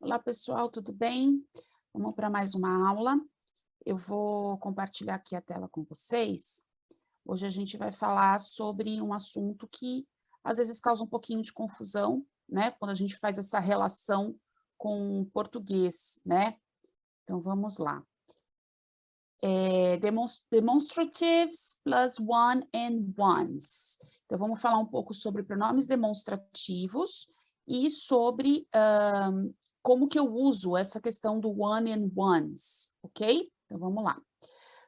Olá, pessoal, tudo bem? Vamos para mais uma aula. Eu vou compartilhar aqui a tela com vocês. Hoje a gente vai falar sobre um assunto que às vezes causa um pouquinho de confusão, né? Quando a gente faz essa relação com o português, né? Então, vamos lá. Demonstratives plus one and ones. Então, vamos falar um pouco sobre pronomes demonstrativos e sobre como que eu uso essa questão do one and ones, ok? Então, vamos lá.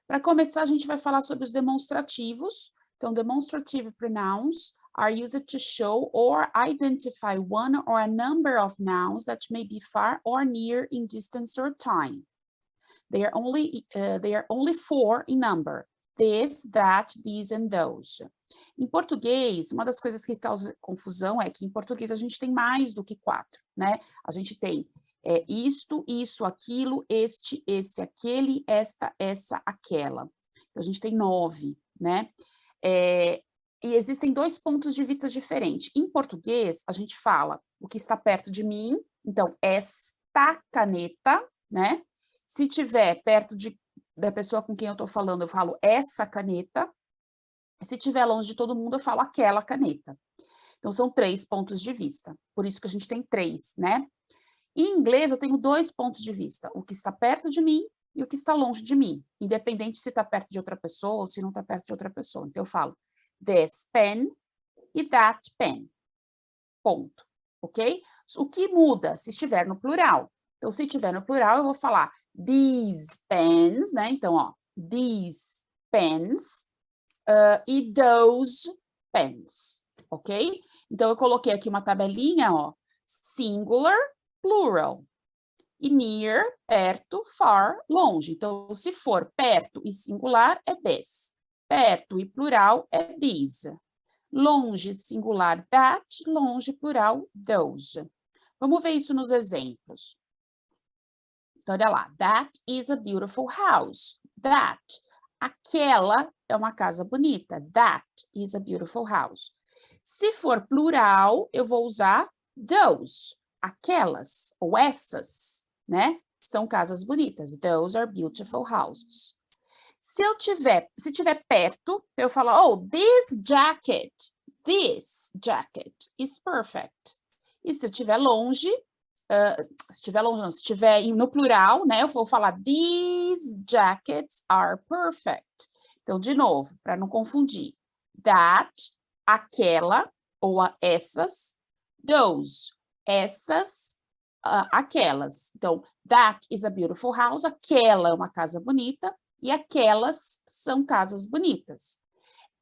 Para começar, a gente vai falar sobre os demonstrativos. Então, demonstrative pronouns are used to show or identify one or a number of nouns that may be far or near in distance or time. They are only four in number. This, that, these, and those. Em português, uma das coisas que causa confusão é que em português a gente tem mais do que 4, né? A gente tem isto, isso, aquilo, este, esse, aquele, esta, essa, aquela. Então, a gente tem 9, né? E existem 2 pontos de vista diferentes. Em português, a gente fala o que está perto de mim, então, esta caneta, né? Se tiver perto da pessoa com quem eu estou falando, eu falo essa caneta. Se tiver longe de todo mundo, eu falo aquela caneta. Então, são 3 pontos de vista. Por isso que a gente tem 3, né? Em inglês, eu tenho 2 pontos de vista. O que está perto de mim e o que está longe de mim. Independente se está perto de outra pessoa ou se não está perto de outra pessoa. Então, eu falo this pen e that pen. Ponto. Ok? O que muda se estiver no plural? Então, se estiver no plural, eu vou falar these pens, né? Então, ó, these pens e those pens, ok? Então, eu coloquei aqui uma tabelinha, ó, singular, plural. E near, perto, far, longe. Então, se for perto e singular, é this. Perto e plural, é these. Longe, singular, that. Longe, plural, those. Vamos ver isso nos exemplos. Então, olha lá. That is a beautiful house. That. Aquela é uma casa bonita. That is a beautiful house. Se for plural, eu vou usar those. Aquelas ou essas, né? São casas bonitas. Those are beautiful houses. Se tiver perto, eu falo, oh, this jacket is perfect. E se eu estiver longe, se estiver no plural, né, eu vou falar, these jackets are perfect. Então, de novo, para não confundir, that, aquela, ou essas, those, essas, aquelas. Então, that is a beautiful house, aquela é uma casa bonita, e aquelas são casas bonitas.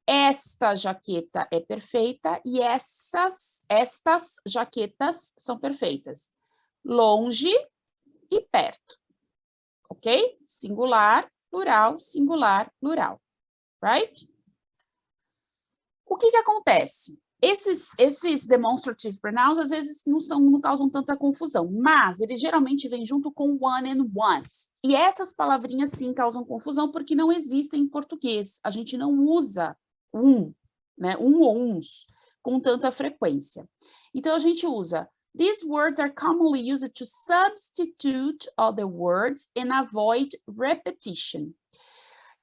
Esta jaqueta é perfeita e estas jaquetas são perfeitas. Longe e perto, ok? Singular, plural, right? O que acontece? Esses demonstrative pronouns, às vezes, não causam tanta confusão, mas eles geralmente vêm junto com one and ones. E essas palavrinhas, sim, causam confusão, porque não existem em português. A gente não usa né, ou uns, com tanta frequência. Então, a gente usa, these words are commonly used to substitute other words and avoid repetition.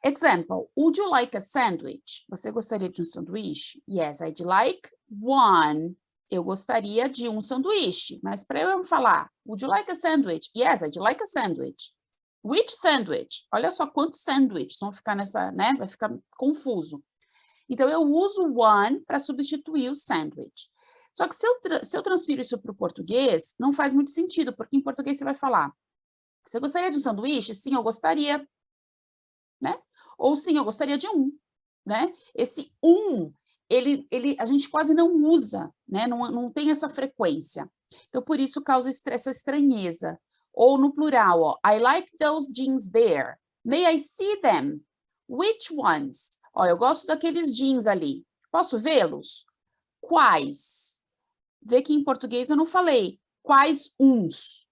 Example, would you like a sandwich? Você gostaria de um sanduíche? Yes, I'd like one. Eu gostaria de um sanduíche. Mas para eu falar, would you like a sandwich? Yes, I'd like a sandwich. Which sandwich? Olha só quantos sandwiches vão ficar nessa, né? Vai ficar confuso. Então, eu uso one para substituir o sandwich. Só que se eu transfiro isso para o português, não faz muito sentido, porque em português você vai falar, você gostaria de um sanduíche? Sim, eu gostaria, né? Ou sim, eu gostaria de um, né? Esse a gente quase não usa, né? Não tem essa frequência. Então, por isso causa essa estranheza. Ou no plural, ó, I like those jeans there. May I see them? Which ones? Ó, eu gosto daqueles jeans ali. Posso vê-los? Quais? Vê que em português eu não falei quais uns.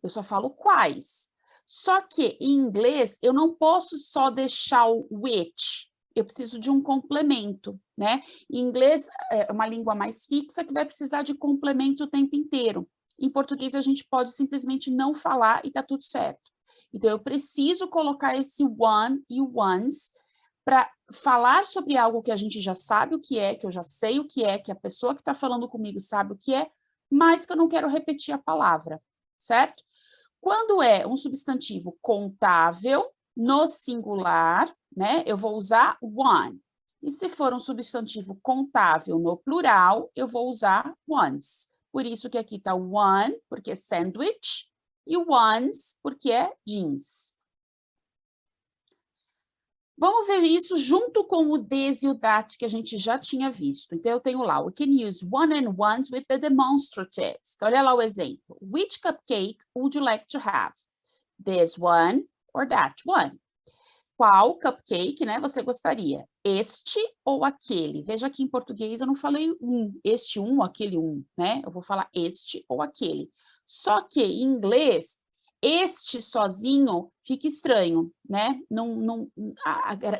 Eu só falo quais. Só que em inglês eu não posso só deixar o which. Eu preciso de um complemento, né? Em inglês é uma língua mais fixa que vai precisar de complementos o tempo inteiro. Em português, a gente pode simplesmente não falar e tá tudo certo. Então, eu preciso colocar esse one e o ones para falar sobre algo que a gente já sabe o que é, que eu já sei o que é, que a pessoa que está falando comigo sabe o que é, mas que eu não quero repetir a palavra, certo? Quando é um substantivo contável, no singular, né, eu vou usar one. E se for um substantivo contável no plural, eu vou usar ones. Por isso que aqui está one, porque é sandwich, e ones, porque é jeans. Vamos ver isso junto com o this e o that que a gente já tinha visto. Então, eu tenho lá, we can use one and ones with the demonstratives. Então, olha lá o exemplo. Which cupcake would you like to have? This one or that one? Qual cupcake, né, você gostaria? Este ou aquele? Veja que em português eu não falei este ou aquele né? Eu vou falar este ou aquele. Só que em inglês, este sozinho fica estranho, né?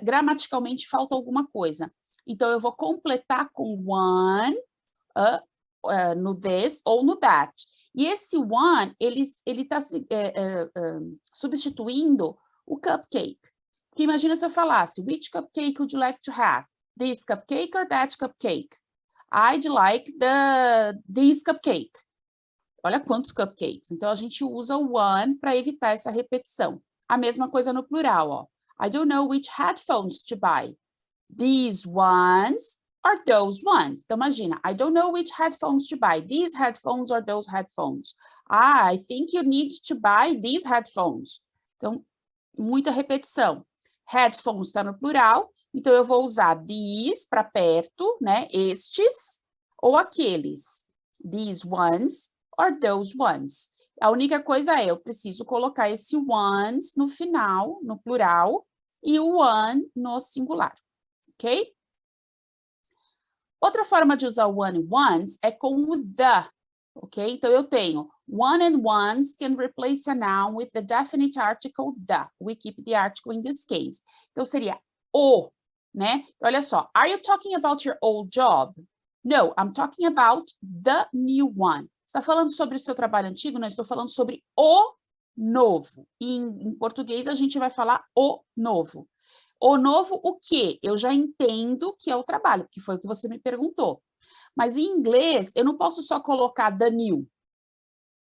Gramaticalmente falta alguma coisa. Então, eu vou completar com one no this ou no that. E esse one, ele está substituindo o cupcake. Porque imagina se eu falasse, which cupcake would you like to have? This cupcake or that cupcake? I'd like this cupcake. Olha quantos cupcakes. Então, a gente usa o one para evitar essa repetição. A mesma coisa no plural, ó. I don't know which headphones to buy. These ones or those ones. Então, imagina, I don't know which headphones to buy. These headphones or those headphones. I think you need to buy these headphones. Então, muita repetição. Headphones está no plural, então eu vou usar these para perto, né? Estes ou aqueles. These ones or those ones. A única coisa é, eu preciso colocar esse ones no final, no plural, e o one no singular, ok? Outra forma de usar o one e ones é com o the, ok? Então, eu tenho one and ones can replace a noun with the definite article the. We keep the article in this case. Então, seria o, né? Então, olha só. Are you talking about your old job? No, I'm talking about the new one. Você está falando sobre o seu trabalho antigo? Não, estou falando sobre o novo. E em português, a gente vai falar o novo. O novo, o quê? Eu já entendo que é o trabalho, que foi o que você me perguntou. Mas em inglês, eu não posso só colocar the new,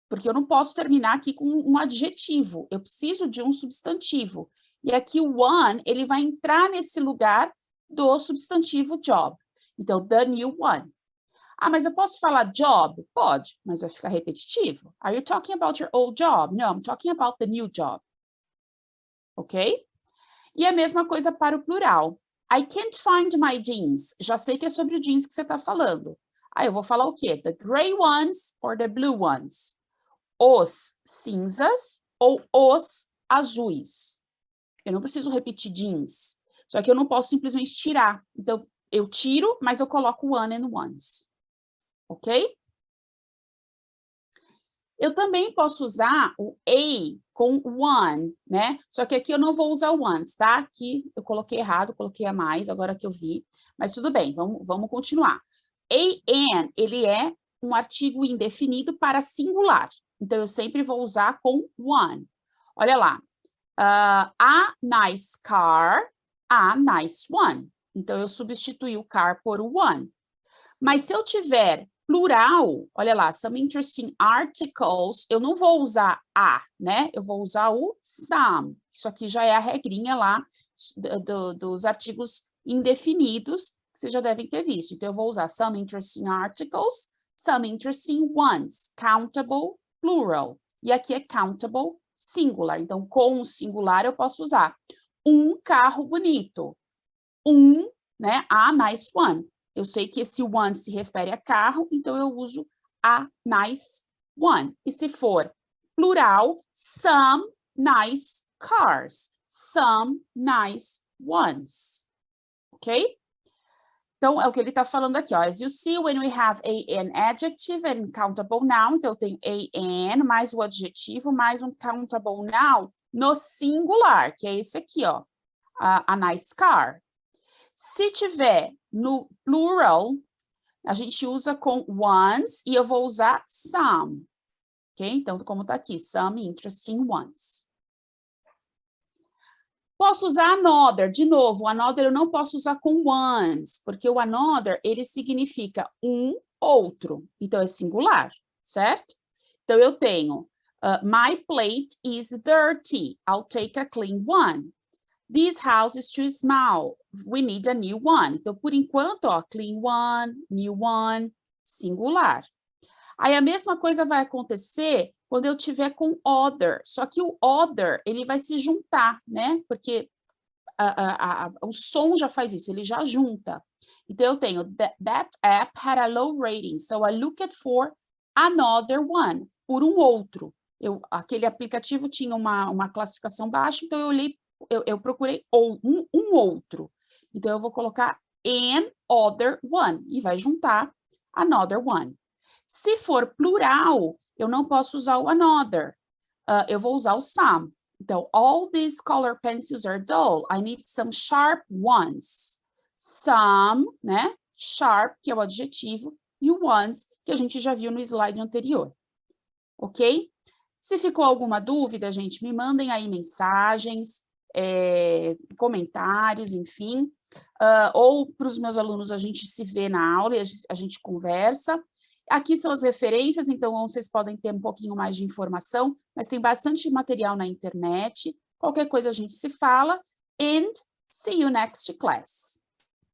porque eu não posso terminar aqui com um adjetivo. Eu preciso de um substantivo. E aqui o one, ele vai entrar nesse lugar do substantivo job. Então, the new one. Ah, mas eu posso falar job? Pode, mas vai ficar repetitivo. Are you talking about your old job? No, I'm talking about the new job. Ok? E a mesma coisa para o plural. I can't find my jeans. Já sei que é sobre o jeans que você está falando. Aí eu vou falar o quê? The gray ones or the blue ones? Os cinzas ou os azuis? Eu não preciso repetir jeans. Só que eu não posso simplesmente tirar. Então, eu tiro, mas eu coloco one and ones. Ok? Eu também posso usar o a com one, né? Só que aqui eu não vou usar o ones, tá? Aqui eu coloquei errado, coloquei a mais, agora que eu vi. Mas tudo bem, vamos continuar. An, ele é um artigo indefinido para singular. Então, eu sempre vou usar com one. Olha lá. A nice car, a nice one. Então, eu substituí o car por o one. Mas se eu tiver plural, olha lá, some interesting articles, eu não vou usar a, né? Eu vou usar o some. Isso aqui já é a regrinha lá dos artigos indefinidos, que vocês já devem ter visto. Então, eu vou usar some interesting articles, some interesting ones, countable, plural. E aqui é countable, singular. Então, com o singular, eu posso usar um carro bonito. Né? A nice one. Eu sei que esse one se refere a carro, então eu uso a nice one. E se for plural, some nice cars, some nice ones. Ok? Então, é o que ele está falando aqui, ó. As you see, when we have an adjective and countable noun, então eu tenho an, mais o adjetivo, mais um countable noun no singular, que é esse aqui, ó. A nice car. Se tiver no plural, a gente usa com ones e eu vou usar some. ok? Então, como está aqui, some interesting ones. Posso usar another, de novo, another eu não posso usar com ones, porque o another, ele significa um outro, então é singular, certo? Então, eu tenho, my plate is dirty, I'll take a clean one. This house is too small, we need a new one. Então, por enquanto, ó, clean one, new one, singular. Aí a mesma coisa vai acontecer quando eu tiver com other, só que o other, ele vai se juntar, né? Porque o som já faz isso, ele já junta. Então, eu tenho, that app had a low rating, so I looked for another one, por um outro. Aquele aplicativo tinha uma classificação baixa, então eu procurei um outro. Então, eu vou colocar an other one, e vai juntar another one. Se for plural, eu não posso usar o another. Eu vou usar o some. Então, all these color pencils are dull. I need some sharp ones. Some, né? Sharp, que é o adjetivo, e o ones, que a gente já viu no slide anterior. Ok? Se ficou alguma dúvida, gente, me mandem aí mensagens, comentários, enfim. Ou para os meus alunos, a gente se vê na aula e a gente conversa. Aqui são as referências, então vocês podem ter um pouquinho mais de informação, mas tem bastante material na internet. Qualquer coisa a gente se fala. And see you next class.